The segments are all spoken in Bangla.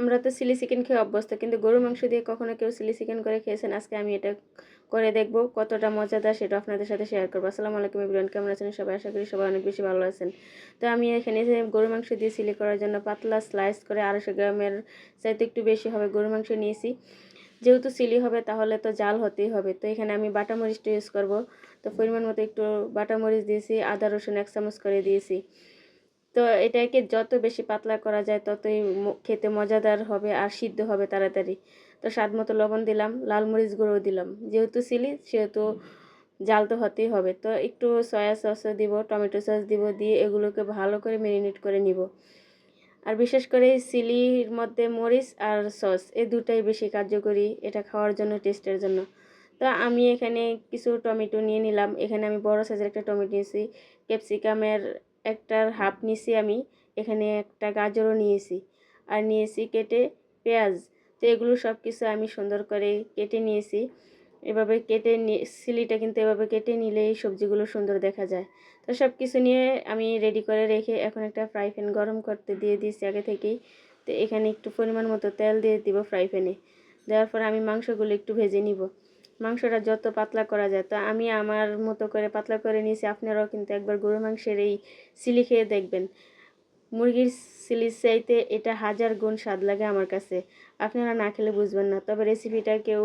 আমরা তো চিলি চিকেন খেয়ে অভ্যস্ত, কিন্তু গরুর মাংস দিয়ে কখনো কেউ চিলি চিকেন করে খেয়েছেন? আজকে আমি এটা করে দেখব কতটা মজাদার, সেটা আপনাদের সাথে শেয়ার করবো। আসসালামু আলাইকুম এভরিওয়ান, কেমন আছেন সবাই? আশা করি সবাই অনেক বেশি ভালো আছেন। তো আমি এখানে যে গরুর মাংস দিয়ে চিলি করার জন্য পাতলা স্লাইস করে 250 গ্রামের চাইতে একটু বেশি হবে গরুর মাংস নিয়েছি। যেহেতু চিলি হবে তাহলে তো জাল হতেই হবে, তো এখানে আমি বাটা মরিচটা ইউজ করব। তো পরিমাণ মতো একটু বাটা মরিচ দিয়েছি, আদা রসুন 1 চামচ করে দিয়েছি। তো এটাকে যত বেশি পাতলা করা যায় ততই খেতে মজাদার হবে আর সিদ্ধ হবে তাড়াতাড়ি। তো স্বাদ মতো লবণ দিলাম, লাল মরিচ গুঁড়ো দিলাম, যেহেতু চিলি সেহেতু জাল তো হতেই হবে। তো একটু সয়া সসও দিব, টমেটো সস দিব, দিয়ে এগুলোকে ভালো করে ম্যারিনেট করে নিব। আর বিশেষ করে চিলির মধ্যে মরিচ আর সস এই দুটাই বেশি কার্যকরী এটা খাওয়ার জন্য, টেস্টের জন্য। তো আমি এখানে কিছু টমেটো নিয়ে নিলাম। এখানে আমি বড় সাইজের একটা টমেটো নিয়েছি, ক্যাপসিকামের একটার হাফ নিয়েছি আমি, এখানে একটা গাজরও নিয়েছি, আর নিয়েছি কেটে পেঁয়াজ। তো এগুলো সব কিছু আমি সুন্দর করে কেটে নিয়েছি। এভাবে কেটে চিলিটা কিন্তু এভাবে কেটে নিলেই সবজিগুলো সুন্দর দেখা যায়। তো সব কিছু নিয়ে আমি রেডি করে রেখে এখন একটা ফ্রাই প্যান গরম করতে দিয়ে দিয়েছি আগে থেকেই। তো এখানে একটু পরিমাণ মতো তেল দিয়ে দিব ফ্রাই প্যানে। দেওয়ার পর আমি মাংসগুলো একটু ভেজে নিব। মাংসটা যত পাতলা করা যায়, তো আমি আমার মতো করে পাতলা করে নিয়েছি। আপনারাও কিন্তু একবার গরুর মাংসের এই চিলি খেয়ে দেখবেন। মুরগির চিলির চাইতে এটা 1000 গুণ স্বাদ লাগে আমার কাছে। আপনারা না খেলে বুঝবেন না, তবে রেসিপিটা কেউ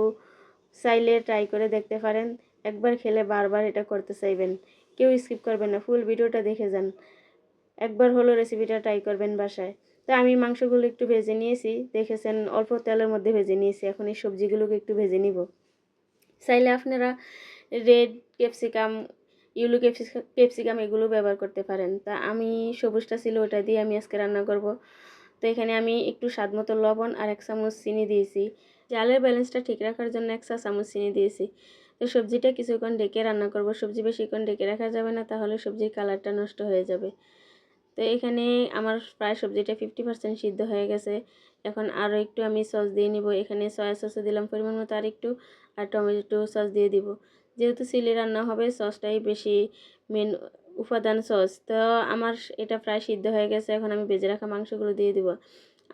চাইলে ট্রাই করে দেখতে পারেন। একবার খেলে বারবার এটা করতে চাইবেন। কেউ স্কিপ করবেন না, ফুল ভিডিওটা দেখে যান। একবার হলো রেসিপিটা ট্রাই করবেন বাসায়। তো আমি মাংসগুলো একটু ভেজে নিয়েছি, দেখেছেন অল্প তেলের মধ্যে ভেজে নিয়েছি। এখন এই সবজিগুলোকে একটু ভেজে নিব। চাইলে আপনারা রেড ক্যাপসিকাম, ইয়েলো ক্যাপসিকাম এগুলো ব্যবহার করতে পারেন। তা আমি সবুজটা ছিল ওটা দিয়ে আমি আজকে রান্না করব। তো এখানে আমি একটু স্বাদ মতো লবণ আর 1 চামচ চিনি দিয়েছি। জালের ব্যালেন্সটা ঠিক রাখার জন্য 1 চা চামচ চিনি দিয়েছি। তো সবজিটা কিছুক্ষণ ঢেকে রান্না করব। সবজি বেশিক্ষণ ঢেকে রাখা যাবে না, তাহলে সবজির কালারটা নষ্ট হয়ে যাবে। তো এখানে আমার প্রায় সবজিটা 50% সিদ্ধ হয়ে গেছে। এখন আরও একটু আমি সস দিয়ে নিব। এখানে সয়া সসও দিলাম পরিমাণ মতো আর একটু, আর টমেটো সস দিয়ে দিব। যেহেতু চিলি রান্না হবে সসটাই বেশি মেন উপাদান সস। তো আমার এটা প্রায় সিদ্ধ হয়ে গেছে। এখন আমি ভেজে রাখা মাংসগুলো দিয়ে দিব।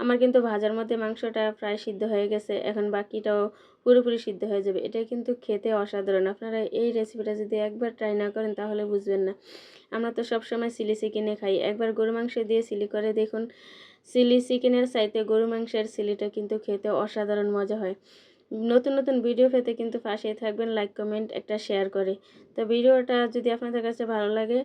আমার কিন্তু ভাজার মধ্যে মাংসটা প্রায় সিদ্ধ হয়ে গেছে, এখন বাকিটাও পুরোপুরি সিদ্ধ হয়ে যাবে। এটা কিন্তু খেতে অসাধারণ। আপনারা এই রেসিপিটা যদি একবার ট্রাই না করেন তাহলে বুঝবেন না। আমরা তো সবসময় চিলি চিকেনে খাই, একবার গরু মাংস দিয়ে চিলি করে দেখুন। চিলি চিকেনের চাইতে গরু মাংসের চিলিটা কিন্তু খেতে অসাধারণ মজা হয়। নতুন নতুন ভিডিও পেতে কিন্তু পাশেই থাকবেন, লাইক কমেন্ট একটা শেয়ার করে। তো ভিডিওটা যদি আপনাদের কাছে ভালো লাগে,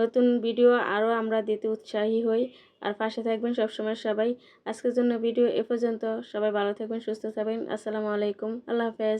নতুন ভিডিও আরও আমরা দিতে উৎসাহী হই। আর পাশে থাকবেন সবসময় সবাই। আজকের জন্য ভিডিও এ পর্যন্ত। সবাই ভালো থাকবেন, সুস্থ থাকবেন। আসসালামু আলাইকুম, আল্লাহ হাফেজ।